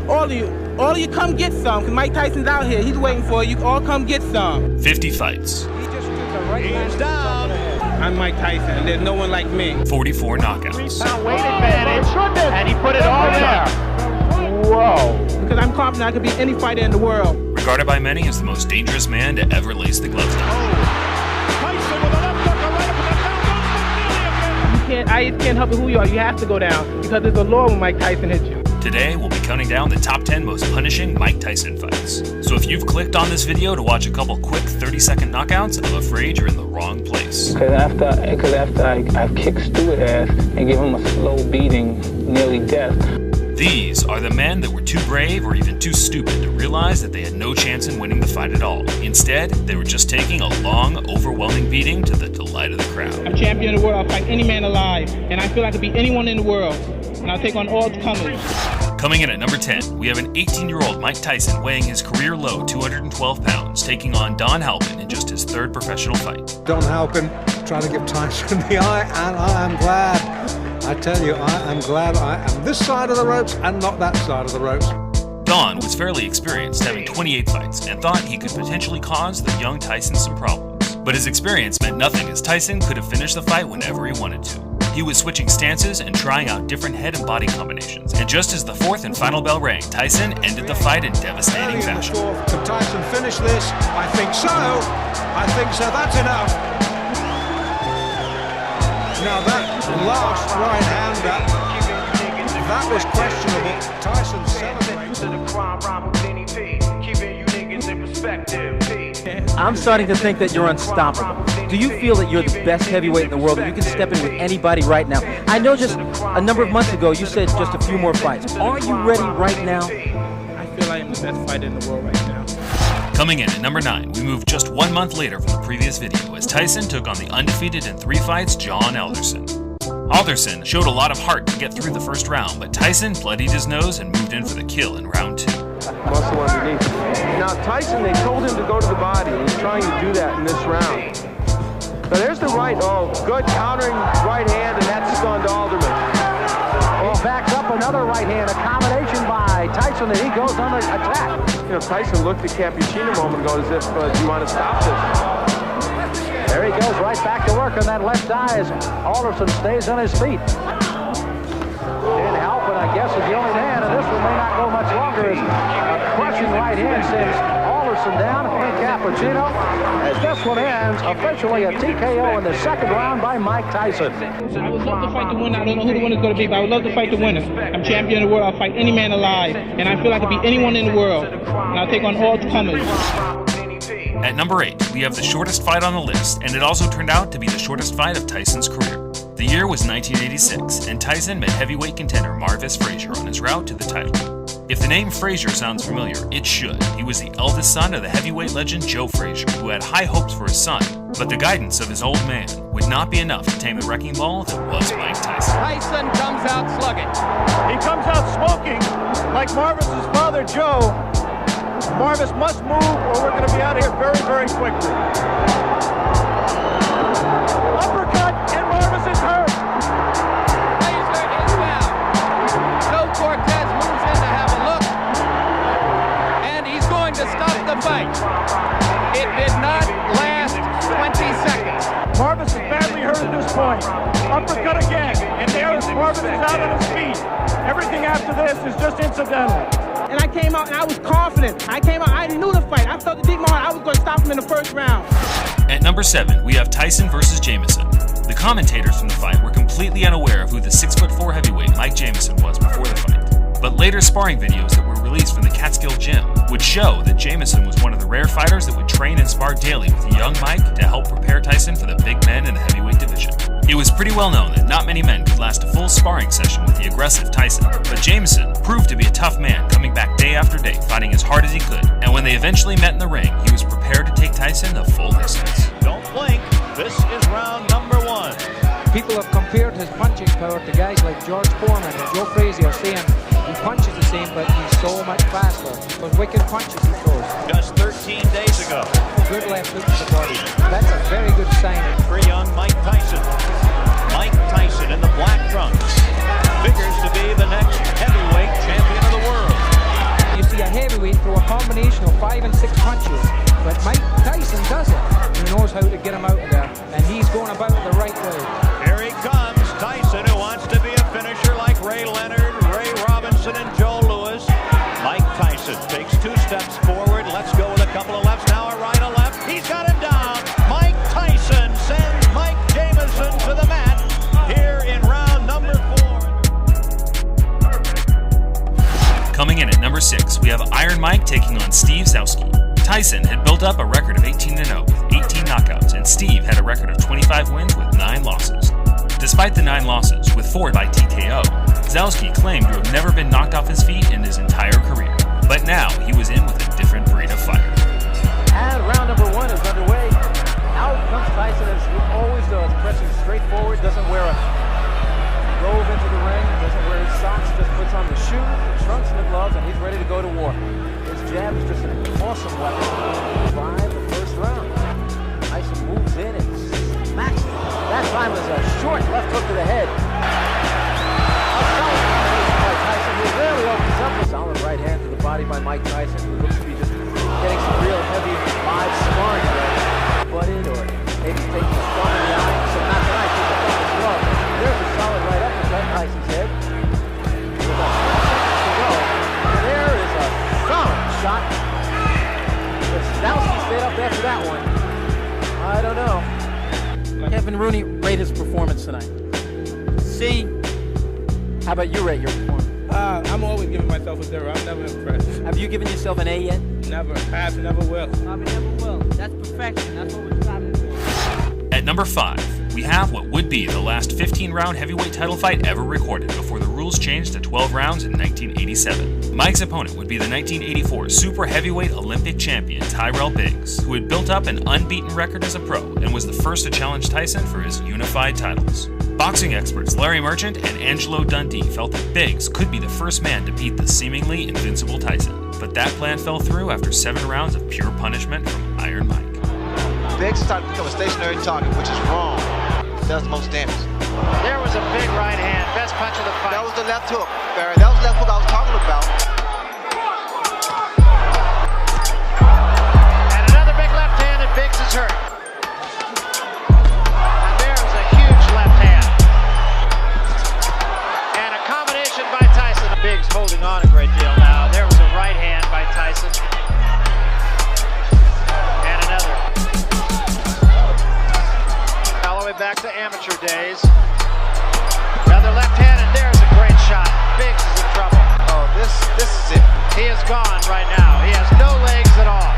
All of you come get some, because Mike Tyson's out here. He's waiting for you. All come get some. 50 fights. He's down. I'm Mike Tyson, and there's no one like me. 44 knockouts. Weight advantage, and he put it all there. Whoa. Because I'm confident I could beat any fighter in the world. Regarded by many as the most dangerous man to ever lace the gloves down. Tyson with an uppercut right up in the I can't help it who you are. You have to go down, because there's a law when Mike Tyson hits you. Today, we'll be counting down the top 10 most punishing Mike Tyson fights. So if you've clicked on this video to watch a couple quick 30-second knockouts, I'm afraid you're in the wrong place. Because after I kicked Stewart ass and give him a slow beating, nearly death. These are the men that were too brave or even too stupid to realize that they had no chance in winning the fight at all. Instead, they were just taking a long, overwhelming beating to the delight of the crowd. I'm champion of the world. I'll fight any man alive, and I feel I could beat anyone in the world. And I'll take on all comers. Coming in at number 10, we have an 18-year-old Mike Tyson weighing his career low 212 pounds, taking on Don Halpin in just his third professional fight. Don Halpin trying to give Tyson the eye, and I am glad. I tell you, I am glad I am this side of the ropes and not that side of the ropes. Don was fairly experienced, having 28 fights, and thought he could potentially cause the young Tyson some problems. But his experience meant nothing, as Tyson could have finished the fight whenever he wanted to. He was switching stances and trying out different head and body combinations. And just as the fourth and final bell rang, Tyson ended the fight in devastating fashion. Can Tyson finish this? I think so. I think so. That's enough. Now that last right hander, that was questionable. Tyson celebrated. I'm starting to think that you're unstoppable. Do you feel that you're the best heavyweight in the world, that you can step in with anybody right now? I know just a number of months ago you said just a few more fights. Are you ready right now? I feel I am the best fighter in the world right now. Coming in at number 9, we moved just 1 month later from the previous video as Tyson took on the undefeated in 3 fights, John Alderson. Alderson showed a lot of heart to get through the first round, but Tyson bloodied his nose and moved in for the kill in round 2. Muscle underneath. Now Tyson, they told him to go to the body. He's trying to do that in this round. So there's the right, good countering right hand, and that stunned Alderman. He backs up another right hand, a combination by Tyson, and he goes on the attack. You know, Tyson looked at Cappuccino a moment ago as if, do you want to stop this? There he goes right back to work on that left eye as Alderson stays on his feet. Didn't help, and I guess is the only man, and this one may not go much longer as a crushing right hand sends Alderson down and Cappuccino as this one ends officially a TKO in the second round by Mike Tyson. I would love to fight the winner. I don't know who the winner's going to be, but I would love to fight the winner. I'm champion of the world. I'll fight any man alive, and I feel I could beat anyone in the world. And I'll take on all comers. At number 8, we have the shortest fight on the list, and it also turned out to be the shortest fight of Tyson's career. The year was 1986, and Tyson met heavyweight contender Marvis Frazier on his route to the title. If the name Frazier sounds familiar, it should. He was the eldest son of the heavyweight legend Joe Frazier, who had high hopes for his son, but the guidance of his old man would not be enough to tame the wrecking ball that was Mike Tyson. Tyson comes out slugging. He comes out smoking like Marvis's father, Joe. Marvis must move or we're going to be out of here very, very quickly. Uppercut, and Marvis is hurt. Frazier is down. Joe Cortez moves in to have a look, and he's going to stop the fight. It did not last 20 seconds. Marvis is badly hurt at this point. Uppercut again, and there is Marvis is out on his feet. Everything after this is just incidental. And I came out and I was confident. I knew the fight. I felt the deep in my heart I was going to stop him in the first round. At number 7, we have Tyson versus Jamison. The commentators from the fight were completely unaware of who the 6'4" heavyweight Mike Jamison was before the fight. But later sparring videos that were released from the Catskill gym would show that Jamison was one of the rare fighters that would train and spar daily with young Mike to help prepare Tyson for the big men in the heavyweight division. It was pretty well known that not many men could last a full sparring session with the aggressive Tyson, but Jamison proved to be a tough man, coming back day after day, fighting as hard as he could, and when they eventually met in the ring, he was prepared to take Tyson the full distance. Don't blink. This is round number 1. People have compared his punching power to guys like George Foreman and Joe Frazier, saying he punches the same, but he's so much faster. But wicked punches he throws. Just 13 days ago. Good left hook to the body. That's a very good sign. For young Mike Tyson. Mike Tyson in the black trunks figures to be the next heavyweight champion of the world. 5 and 6 punches. But Mike Tyson does it. He knows how to get him out of there, and he's going about it the right way. Here he comes, Tyson, who wants to be a finisher like Ray Leonard, Ray Robinson, and Joe Louis. Mike Tyson takes 2 steps forward. Let's go with a couple of lefts now, a right, a left. He's got him down. Mike Tyson sends Mike Jamison to the mat here in round number 4. Coming in at number 6, we have Iron Mike taking on Steve Zowski. Tyson had built up a record of 18-0 with 18 knockouts, and Steve had a record of 25 wins with 9 losses. Despite the 9 losses, with 4 by TKO, Zowski claimed to have never been knocked off his feet in his entire career. But now he was in with a different breed of fighter. And round number 1 is underway. Out comes Tyson, as he always does, pressing straight forward, doesn't wear a robe into the ring, doesn't wear his socks, just puts on the shoe, the trunks, and the gloves, and he's ready to go to war. His jab is just an awesome weapon to survive the first round. Tyson moves in and smacks it. That time is a short left hook to the head. A solid combination by Tyson, who rarely opens up. A solid right hand to the body by Mike Tyson, who looks to be just getting some real heavy live sparring butted, or maybe taking a thumb in the eye. So not tonight, he's a thumb as well. There's a solid right uppercut, Tyson's head. With about 3 seconds to go. And there is a solid shot. If Zowski stayed up after that one, I don't know. Kevin Rooney, rate his performance tonight. C. How about you rate your performance? I'm always giving myself a 0. I'm never impressed. Have you given yourself an A yet? Never. Have, never will. Probably never will. That's perfection. That's what we're striving for. At number 5, we have what would be the last 15-round heavyweight title fight ever recorded before the rules changed to 12 rounds in 1987. Mike's opponent would be the 1984 super heavyweight Olympic champion Tyrell Biggs, who had built up an unbeaten record as a pro and was the first to challenge Tyson for his unified titles. Boxing experts Larry Merchant and Angelo Dundee felt that Biggs could be the first man to beat the seemingly invincible Tyson, but that plan fell through after 7 rounds of pure punishment from Iron Mike. Biggs started to become a stationary target, which is wrong. It does the most damage. There was a big right hand, best punch of the fight. That was the left hook, Barry. That was the left hook I was talking about. And another big left hand, and Biggs is hurt. And there's a huge left hand. And a combination by Tyson. Biggs holding on a great deal now. There was a right hand by Tyson. And another. All the way back to amateur days. Another left hand, and there's a great shot. Biggs is in trouble. Oh, this is it. He is gone right now. He has no legs at all.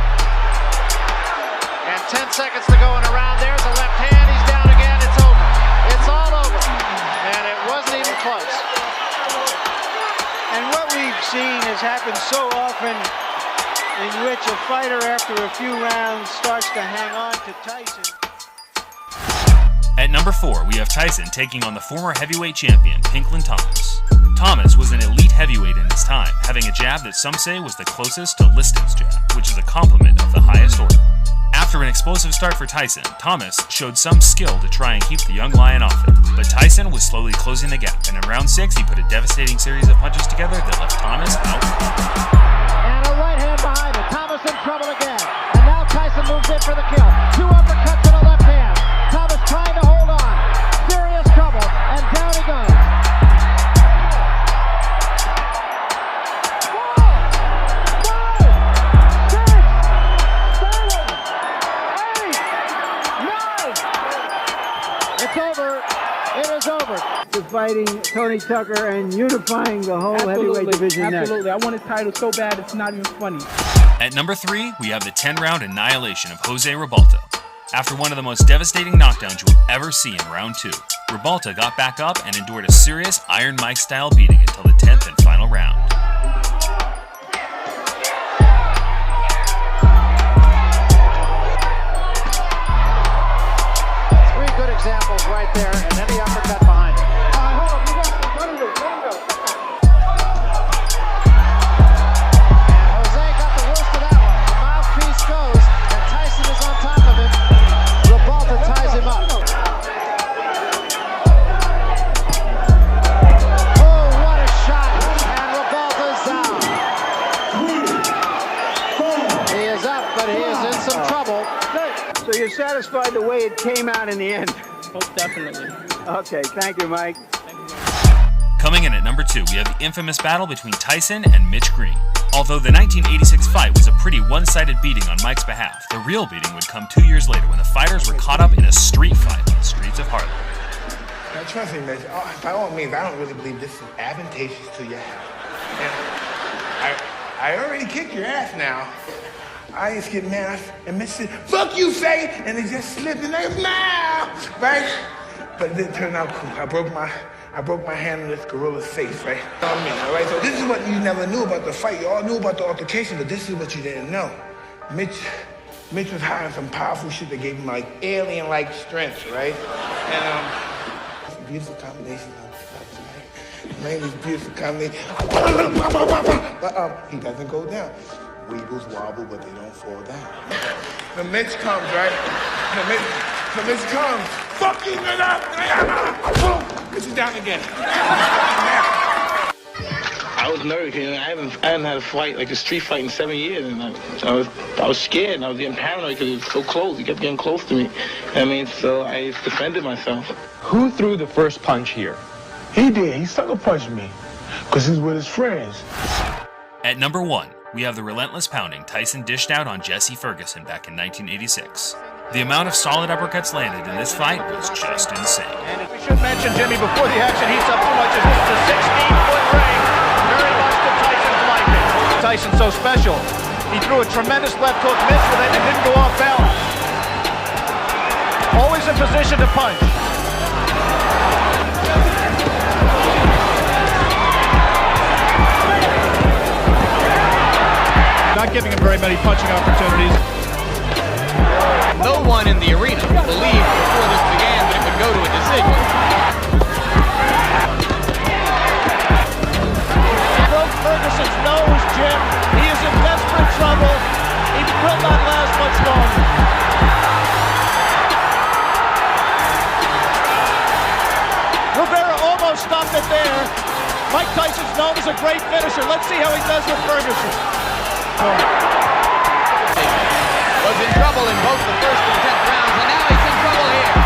And 10 seconds to go in a round. There's a left hand. He's down again. It's over. It's all over. And it wasn't even close. And what we've seen has happened so often, in which a fighter after a few rounds starts to hang on to Tyson. At number 4, we have Tyson taking on the former heavyweight champion, Pinklin Thomas. Thomas was an elite heavyweight in his time, having a jab that some say was the closest to Liston's jab, which is a compliment of the highest order. After an explosive start for Tyson, Thomas showed some skill to try and keep the young lion off him, but Tyson was slowly closing the gap, and in round 6 he put a devastating series of punches together that left Thomas out. And a right hand behind it. Thomas in trouble again. And now Tyson moves in for the kill. 2 uppercuts and a left hand. Thomas trying to hold on. Serious trouble. And down he goes. 4, 5, 6, 7, 8, 9. It's over. It is over. Fighting Tony Tucker and unifying the whole heavyweight division. Absolutely. I want a title so bad it's not even funny. At number 3, we have the 10-round annihilation of Jose Ribalta. After one of the most devastating knockdowns you will ever see in round 2, Ribalta got back up and endured a serious Iron Mike-style beating until the 10th and final round. 3 good examples right there, and then the uppercut behind it. but he is in some trouble. So you're satisfied the way it came out in the end? Most definitely. Okay, thank you, Mike. Coming in at number 2, we have the infamous battle between Tyson and Mitch Green. Although the 1986 fight was a pretty one-sided beating on Mike's behalf, the real beating would come 2 years later when the fighters were caught up in a street fight on the streets of Harlem. Now, trust me, Mitch, by all means, I don't really believe this is advantageous to your health. And I already kicked your ass now. I used to get mad, and Mitch said, fuck you, Faye, and it just slipped in there, nah, right? But it didn't turn out cool. I broke my hand in this gorilla's face, right? You know what I mean, all right? So this is what you never knew about the fight. You all knew about the altercation, but this is what you didn't know. Mitch was hiding some powerful shit that gave him like alien-like strength, right? And it's a beautiful combination of stuff, right? Mainly beautiful combination. But he doesn't go down. Weebles wobble, but they don't fall down. The Mitch comes, right? The Mitch comes. Fuck you, nigga! Boom! Mitch is down again. I was nervous, you know. I hadn't had a fight, like a street fight, in 7 years, and I was scared, and I was getting paranoid because it was so close. He kept getting close to me. I mean, so I defended myself. Who threw the first punch here? He did. He sucker punched me because he's with his friends. At number 1, we have the relentless pounding Tyson dished out on Jesse Ferguson back in 1986. The amount of solid uppercuts landed in this fight was just insane. And we should mention, Jimmy, before the action heats up too much, is this is a 16-foot ring, very much to Tyson's liking. Tyson's so special. He threw a tremendous left hook, missed with it, and didn't go off balance. Always in position to punch. Not giving him very many punching opportunities. No one in the arena believed before this began that it would go to a decision. He broke Ferguson's nose, Jim. He is in desperate trouble. He will not last much longer. Rivera almost stopped it there. Mike Tyson's known as a great finisher. Let's see how he does with Ferguson. Was in trouble in both the first and 10th rounds, and now he's in trouble here.